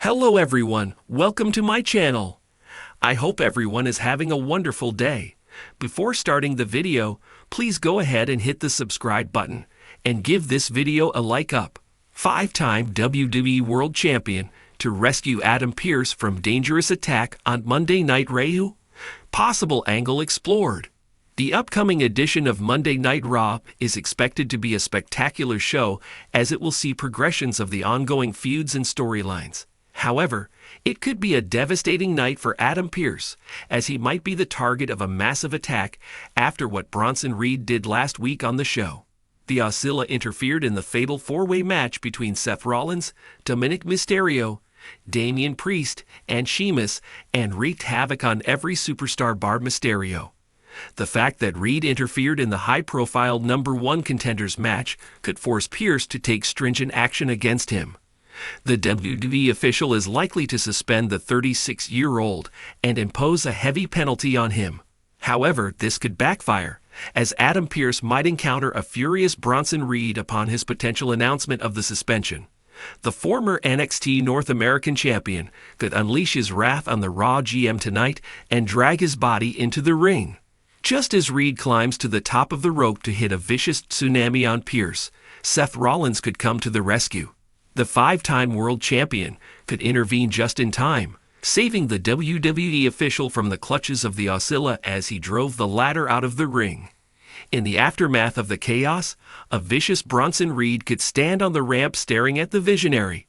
Hello everyone, welcome to my channel. I hope everyone is having a wonderful day. Before starting the video, please go ahead and hit the subscribe button and give this video a like up. Five-time WWE World Champion to rescue Adam Pearce from dangerous attack on Monday Night Raw? Possible angle explored. The upcoming edition of Monday Night Raw is expected to be a spectacular show as it will see progressions of the ongoing feuds and storylines. However, it could be a devastating night for Adam Pearce, as he might be the target of a massive attack after what Bronson Reed did last week on the show. The Oscilla interfered in the fatal four-way match between Seth Rollins, Dominic Mysterio, Damian Priest, and Sheamus, and wreaked havoc on every superstar bar Mysterio. The fact that Reed interfered in the high-profile #1 contenders match could force Pearce to take stringent action against him. The WWE official is likely to suspend the 36-year-old and impose a heavy penalty on him. However, this could backfire, as Adam Pearce might encounter a furious Bronson Reed upon his potential announcement of the suspension. The former NXT North American champion could unleash his wrath on the Raw GM tonight and drag his body into the ring. Just as Reed climbs to the top of the rope to hit a vicious tsunami on Pearce, Seth Rollins could come to the rescue. The five-time world champion could intervene just in time, saving the WWE official from the clutches of the Oscilla as he drove the latter out of the ring. In the aftermath of the chaos, a vicious Bronson Reed could stand on the ramp staring at the visionary.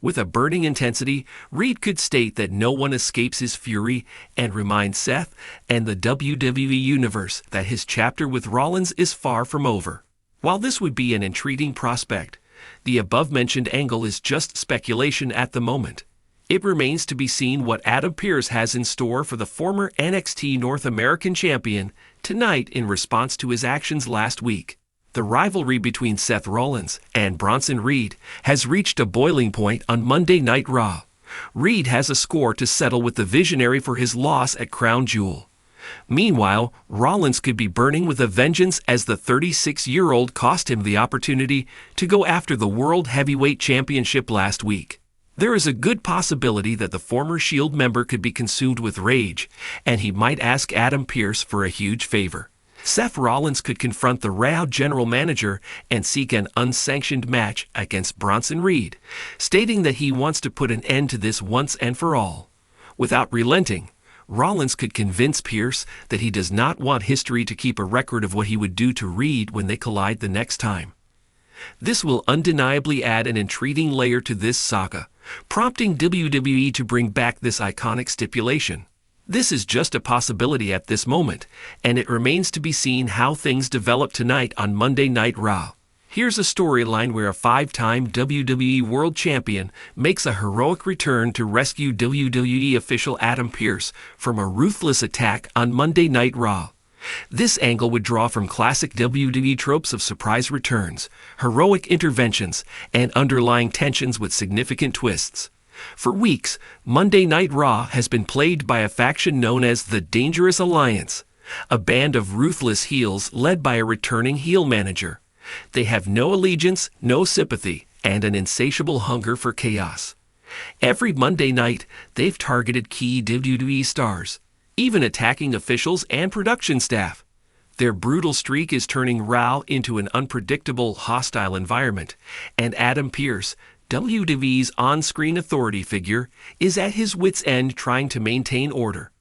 With a burning intensity, Reed could state that no one escapes his fury and remind Seth and the WWE Universe that his chapter with Rollins is far from over. While this would be an intriguing prospect, the above-mentioned angle is just speculation at the moment. It remains to be seen what Adam Pearce has in store for the former NXT North American champion tonight in response to his actions last week. The rivalry between Seth Rollins and Bronson Reed has reached a boiling point on Monday Night Raw. Reed has a score to settle with the Visionary for his loss at Crown Jewel. Meanwhile, Rollins could be burning with a vengeance as the 36-year-old cost him the opportunity to go after the World Heavyweight Championship last week. There is a good possibility that the former Shield member could be consumed with rage, and he might ask Adam Pearce for a huge favor. Seth Rollins could confront the Raw general manager and seek an unsanctioned match against Bronson Reed, stating that he wants to put an end to this once and for all. Without relenting, Rollins could convince Pearce that he does not want history to keep a record of what he would do to Reed when they collide the next time. This will undeniably add an intriguing layer to this saga, prompting WWE to bring back this iconic stipulation. This is just a possibility at this moment, and it remains to be seen how things develop tonight on Monday Night Raw. Here's a storyline where a five-time WWE World Champion makes a heroic return to rescue WWE official Adam Pearce from a ruthless attack on Monday Night Raw. This angle would draw from classic WWE tropes of surprise returns, heroic interventions, and underlying tensions with significant twists. For weeks, Monday Night Raw has been plagued by a faction known as the Dangerous Alliance, a band of ruthless heels led by a returning heel manager. They have no allegiance, no sympathy, and an insatiable hunger for chaos. Every Monday night, they've targeted key WWE stars, even attacking officials and production staff. Their brutal streak is turning Raw into an unpredictable, hostile environment, and Adam Pearce, WWE's on-screen authority figure, is at his wits' end trying to maintain order.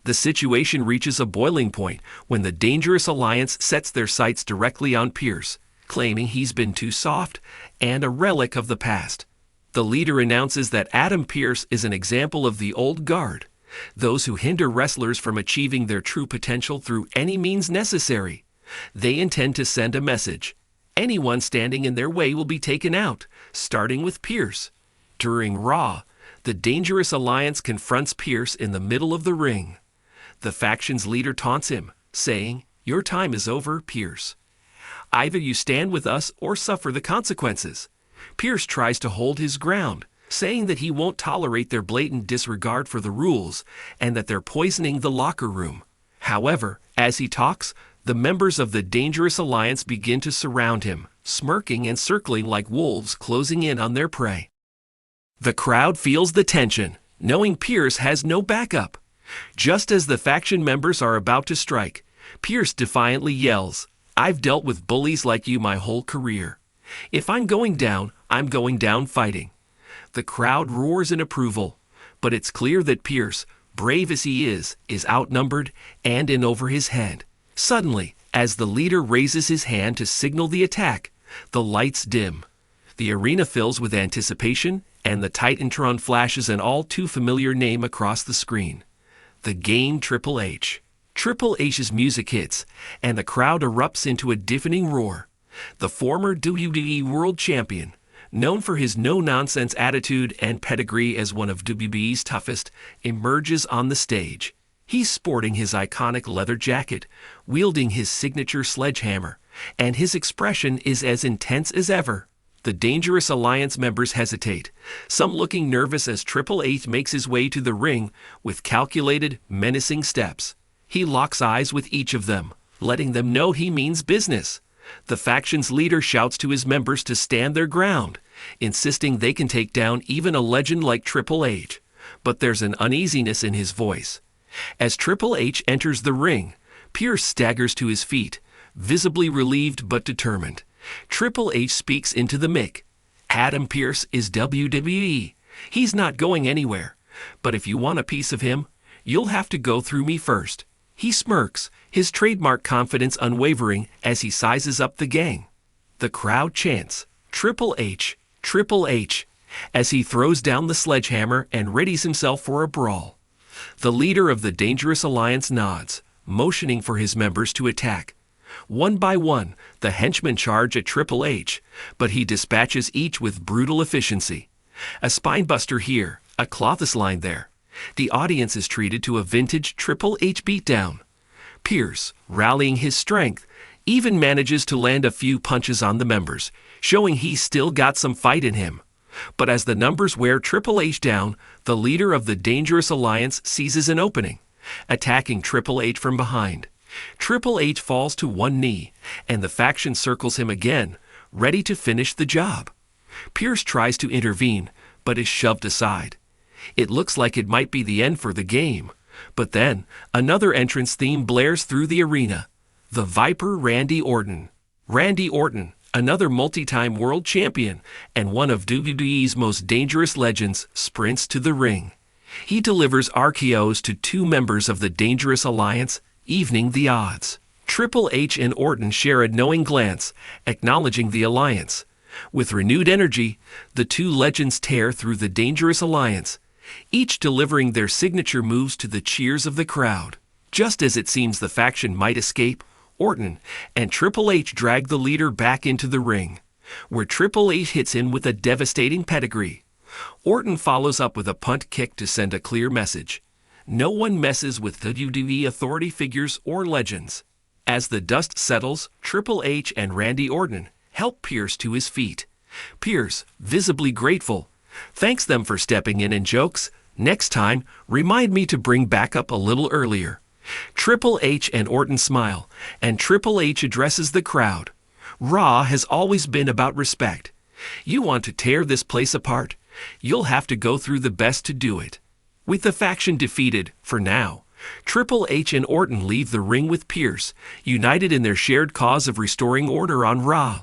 The situation reaches a boiling point when the Dangerous Alliance sets their sights directly on Pearce, claiming he's been too soft and a relic of the past. The leader announces that Adam Pearce is an example of the old guard, those who hinder wrestlers from achieving their true potential through any means necessary. They intend to send a message. Anyone standing in their way will be taken out, starting with Pearce. During Raw, the Dangerous Alliance confronts Pearce in the middle of the ring. The faction's leader taunts him, saying, "Your time is over, Pearce. Either you stand with us or suffer the consequences." Pearce tries to hold his ground, saying that he won't tolerate their blatant disregard for the rules and that they're poisoning the locker room. However, as he talks, the members of the Dangerous Alliance begin to surround him, smirking and circling like wolves closing in on their prey. The crowd feels the tension, knowing Pearce has no backup. Just as the faction members are about to strike, Pearce defiantly yells, "I've dealt with bullies like you my whole career. If I'm going down fighting." The crowd roars in approval, but it's clear that Pearce, brave as he is outnumbered and in over his head. Suddenly, as the leader raises his hand to signal the attack, the lights dim. The arena fills with anticipation, and the Titantron flashes an all-too-familiar name across the screen. The game Triple H. Triple H's music hits, and the crowd erupts into a deafening roar. The former WWE World Champion, known for his no-nonsense attitude and pedigree as one of WWE's toughest, emerges on the stage. He's sporting his iconic leather jacket, wielding his signature sledgehammer, and his expression is as intense as ever. The Dangerous Alliance members hesitate, some looking nervous as Triple H makes his way to the ring with calculated, menacing steps. He locks eyes with each of them, letting them know he means business. The faction's leader shouts to his members to stand their ground, insisting they can take down even a legend like Triple H. But there's an uneasiness in his voice. As Triple H enters the ring, Pearce staggers to his feet, visibly relieved but determined. Triple H speaks into the mic. "Adam Pearce is WWE. He's not going anywhere. But if you want a piece of him, you'll have to go through me first." He smirks, his trademark confidence unwavering as he sizes up the gang. The crowd chants, "Triple H, Triple H," as he throws down the sledgehammer and readies himself for a brawl. The leader of the Dangerous Alliance nods, motioning for his members to attack. One by one, the henchmen charge at Triple H, but he dispatches each with brutal efficiency. A spinebuster here, a clothesline there. The audience is treated to a vintage Triple H beatdown. Pearce, rallying his strength, even manages to land a few punches on the members, showing he's still got some fight in him. But as the numbers wear Triple H down, the leader of the Dangerous Alliance seizes an opening, attacking Triple H from behind. Triple H falls to one knee, and the faction circles him again, ready to finish the job. Pearce tries to intervene, but is shoved aside. It looks like it might be the end for the game, but then another entrance theme blares through the arena. The Viper Randy Orton. Randy Orton, another multi-time world champion and one of WWE's most dangerous legends, sprints to the ring. He delivers RKOs to two members of the Dangerous Alliance, evening the odds. Triple H and Orton share a knowing glance, acknowledging the alliance. With renewed energy, the two legends tear through the Dangerous Alliance, each delivering their signature moves to the cheers of the crowd. Just as it seems the faction might escape, Orton and Triple H drag the leader back into the ring, where Triple H hits in with a devastating pedigree. Orton follows up with a punt kick to send a clear message. No one messes with WWE authority figures or legends. As the dust settles, Triple H and Randy Orton help Pearce to his feet. Pearce, visibly grateful, thanks them for stepping in and jokes, "Next time, remind me to bring backup a little earlier." Triple H and Orton smile, and Triple H addresses the crowd. Raw has always been about respect. You want to tear this place apart? You'll have to go through the best to do it. With the faction defeated, for now, Triple H and Orton leave the ring with Pearce, united in their shared cause of restoring order on Raw.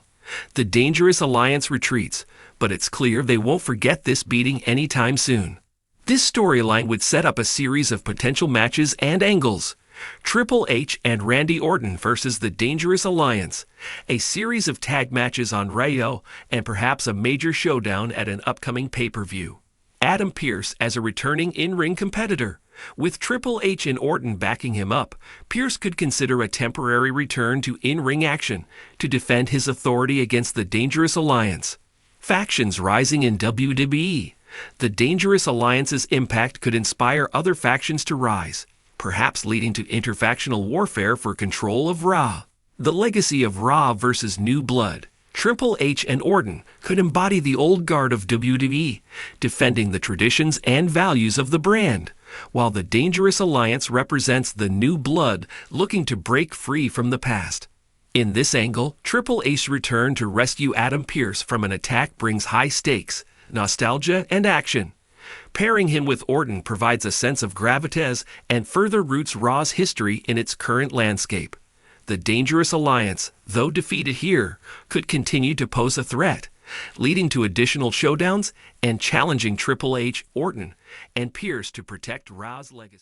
The Dangerous Alliance retreats, but it's clear they won't forget this beating anytime soon. This storyline would set up a series of potential matches and angles. Triple H and Randy Orton versus the Dangerous Alliance, a series of tag matches on Raw, and perhaps a major showdown at an upcoming pay-per-view. Adam Pearce as a returning in-ring competitor. With Triple H and Orton backing him up, Pearce could consider a temporary return to in-ring action to defend his authority against the Dangerous Alliance. Factions rising in WWE. The Dangerous Alliance's impact could inspire other factions to rise, perhaps leading to interfactional warfare for control of Raw. The legacy of Raw versus New Blood. Triple H and Orton could embody the old guard of WWE, defending the traditions and values of the brand, while the Dangerous Alliance represents the new blood looking to break free from the past. In this angle, Triple H's return to rescue Adam Pearce from an attack brings high stakes, nostalgia, and action. Pairing him with Orton provides a sense of gravitas and further roots Raw's history in its current landscape. The Dangerous Alliance, though defeated here, could continue to pose a threat, leading to additional showdowns and challenging Triple H, Orton, and Pearce to protect Raw's legacy.